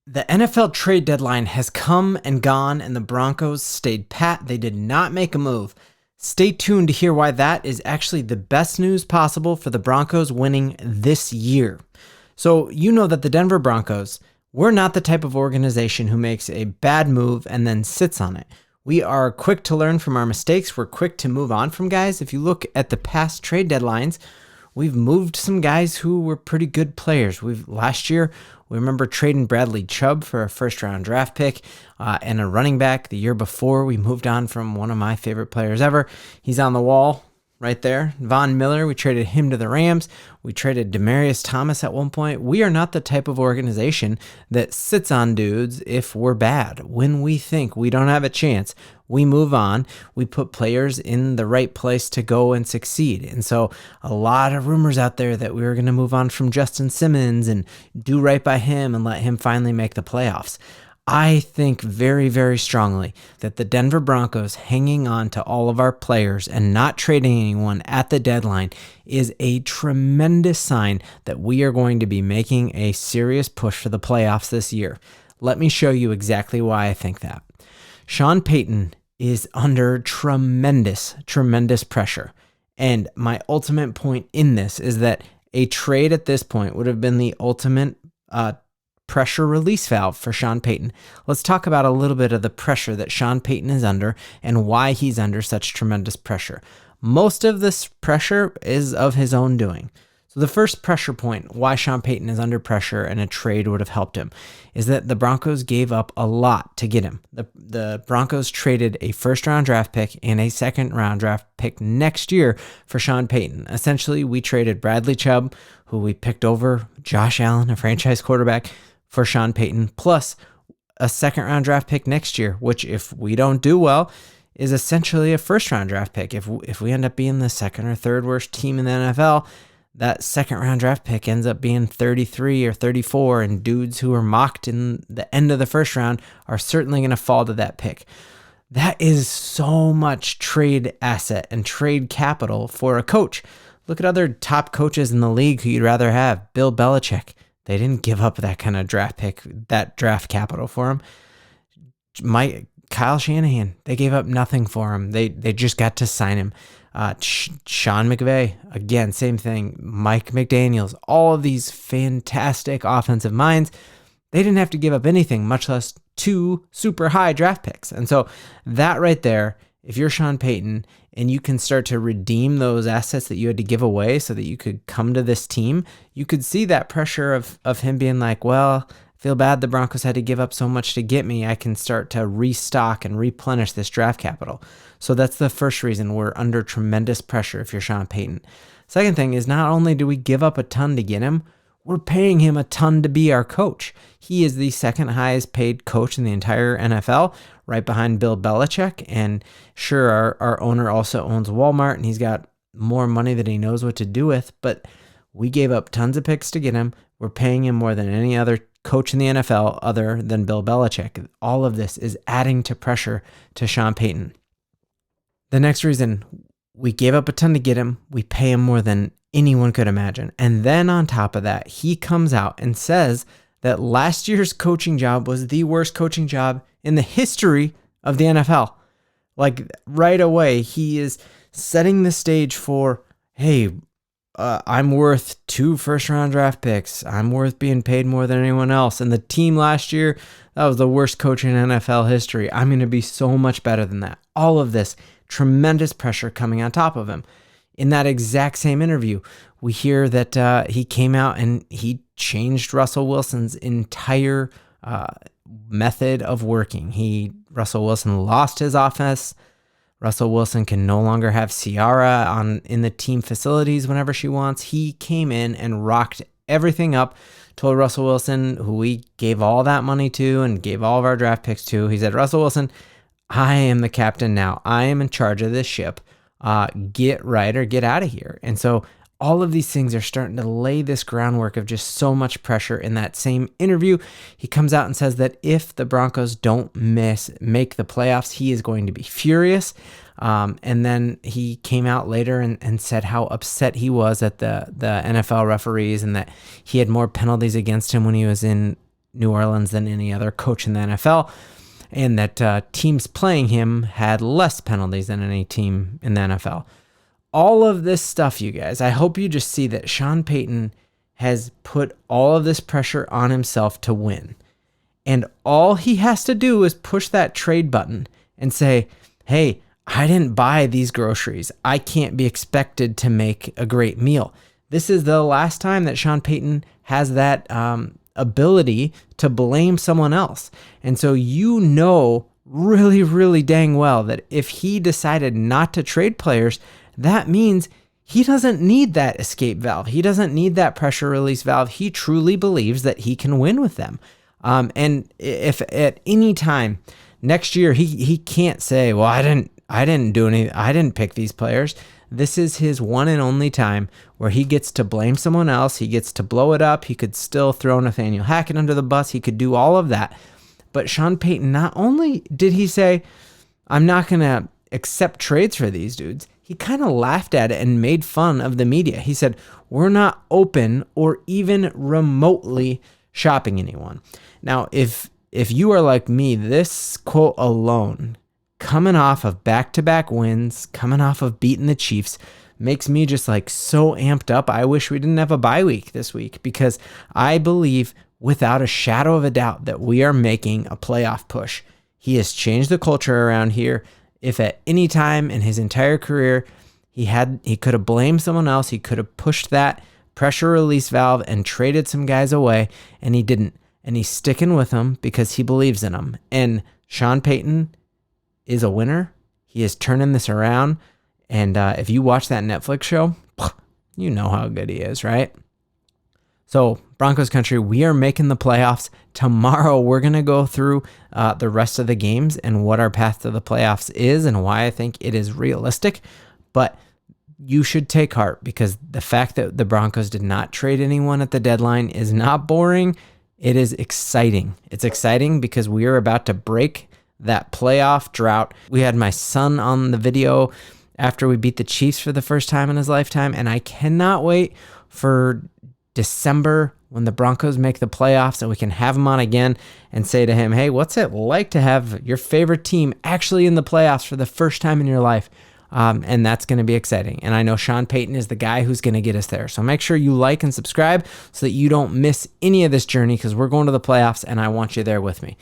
The NFL trade deadline has come and gone, and the Broncos stayed pat. They did not make a move. Stay tuned to hear why that is actually the best news possible for the Broncos winning this year. So, you know that the Denver Broncos, we're not the type of organization who makes a bad move and then sits on it. We are quick to learn from our mistakes. We're quick to move on from guys. If you look at the past trade deadlines, we've moved some guys who were pretty good players. Last year, we remember trading Bradley Chubb for a first-round draft pick and a running back. The year before, we moved on from one of my favorite players ever. He's on the wall right there. Von Miller, we traded him to the Rams. We traded Demaryius Thomas at one point. We are not the type of organization that sits on dudes if we're bad. When we think we don't have a chance, we move on. We put players in the right place to go and succeed. And so a lot of rumors out there that we were going to move on from Justin Simmons and do right by him and let him finally make the playoffs. I think very, very strongly that the Denver Broncos hanging on to all of our players and not trading anyone at the deadline is a tremendous sign that we are going to be making a serious push for the playoffs this year. Let me show you exactly why I think that. Sean Payton is under tremendous, tremendous pressure. And my ultimate point in this is that a trade at this point would have been the ultimate pressure release valve for Sean Payton. Let's talk about a little bit of the pressure that Sean Payton is under and why he's under such tremendous pressure. Most of this pressure is of his own doing. So the first pressure point, why Sean Payton is under pressure and a trade would have helped him, is that the Broncos gave up a lot to get him. The Broncos traded a first-round draft pick and a second-round draft pick next year for Sean Payton. Essentially, we traded Bradley Chubb, who we picked over Josh Allen, a franchise quarterback, for Sean Payton, plus a second-round draft pick next year, which if we don't do well, is essentially a first-round draft pick. If we end up being the second or third worst team in the NFL, that second-round draft pick ends up being 33 or 34, and dudes who are mocked in the end of the first round are certainly going to fall to that pick. That is so much trade asset and trade capital for a coach. Look at other top coaches in the league who you'd rather have. Bill Belichick. They didn't give up that kind of draft pick, that draft capital for him. Kyle Shanahan, they gave up nothing for him. They just got to sign him. Sean McVay, again, same thing. Mike McDaniels, all of these fantastic offensive minds, they didn't have to give up anything, much less 2 super high draft picks. And so that right there, if you're Sean Payton and you can start to redeem those assets that you had to give away so that you could come to this team, you could see that pressure of him being like, well, I feel bad the Broncos had to give up so much to get me. I can start to restock and replenish this draft capital. So that's the first reason we're under tremendous pressure if you're Sean Payton. Second thing is, not only do we give up a ton to get him, we're paying him a ton to be our coach. He is the second highest paid coach in the entire NFL, right behind Bill Belichick. And sure, our owner also owns Walmart, and he's got more money than he knows what to do with. But we gave up tons of picks to get him. We're paying him more than any other coach in the NFL other than Bill Belichick. All of this is adding to pressure to Sean Payton. The next reason, we gave up a ton to get him. We pay him more than anyone could imagine. And then on top of that, he comes out and says that last year's coaching job was the worst coaching job in the history of the NFL. Like right away, he is setting the stage for, hey, I'm worth 2 first-round draft picks. I'm worth being paid more than anyone else. And the team last year, that was the worst coach in NFL history. I'm going to be so much better than that. All of this tremendous pressure coming on top of him. In that exact same interview, we hear that he came out and he changed Russell Wilson's entire method of working. Russell Wilson lost his offense. Russell Wilson can no longer have Ciara in the team facilities whenever she wants. He came in and rocked everything up, told Russell Wilson, who we gave all that money to and gave all of our draft picks to, he said, Russell Wilson, I am the captain now. I am in charge of this ship. Get right or get out of here. And so all of these things are starting to lay this groundwork of just so much pressure. In that same interview, he comes out and says that if the Broncos don't make the playoffs, he is going to be furious. And then he came out later and said how upset he was at the NFL referees and that he had more penalties against him when he was in New Orleans than any other coach in the NFL, and that teams playing him had less penalties than any team in the NFL. All of this stuff, you guys, I hope you just see that Sean Payton has put all of this pressure on himself to win. And all he has to do is push that trade button and say, hey, I didn't buy these groceries. I can't be expected to make a great meal. This is the last time that Sean Payton has that ability to blame someone else. And so really, really dang well that if he decided not to trade players, that means he doesn't need that escape valve. He doesn't need that pressure release valve. He truly believes that he can win with them. And if at any time next year he can't say, well, I didn't do anything. I didn't pick these players. This is his one and only time where he gets to blame someone else. He gets to blow it up. He could still throw Nathaniel Hackett under the bus. He could do all of that. But Sean Payton, not only did he say, I'm not going to accept trades for these dudes, he kind of laughed at it and made fun of the media. He said, we're not open or even remotely shopping anyone. Now, if you are like me, this quote alone, coming off of back-to-back wins, coming off of beating the Chiefs, makes me just like so amped up. I wish we didn't have a bye week this week, because I believe without a shadow of a doubt that we are making a playoff push. He has changed the culture around here. If at any time in his entire career he could have blamed someone else, he could have pushed that pressure release valve and traded some guys away, and he didn't. And he's sticking with them because he believes in them. And Sean Payton is a winner. He is turning this around. And if you watch that Netflix show, you know how good he is, right? So Broncos Country, we are making the playoffs. Tomorrow, we're going to go through the rest of the games and what our path to the playoffs is and why I think it is realistic. But you should take heart, because the fact that the Broncos did not trade anyone at the deadline is not boring. It is exciting. It's exciting because we are about to break that playoff drought. We had my son on the video after we beat the Chiefs for the first time in his lifetime, and I cannot wait for December when the Broncos make the playoffs and we can have him on again and say to him, hey, what's it like to have your favorite team actually in the playoffs for the first time in your life? And that's going to be exciting. And I know Sean Payton is the guy who's going to get us there. So make sure you like and subscribe so that you don't miss any of this journey, because we're going to the playoffs and I want you there with me.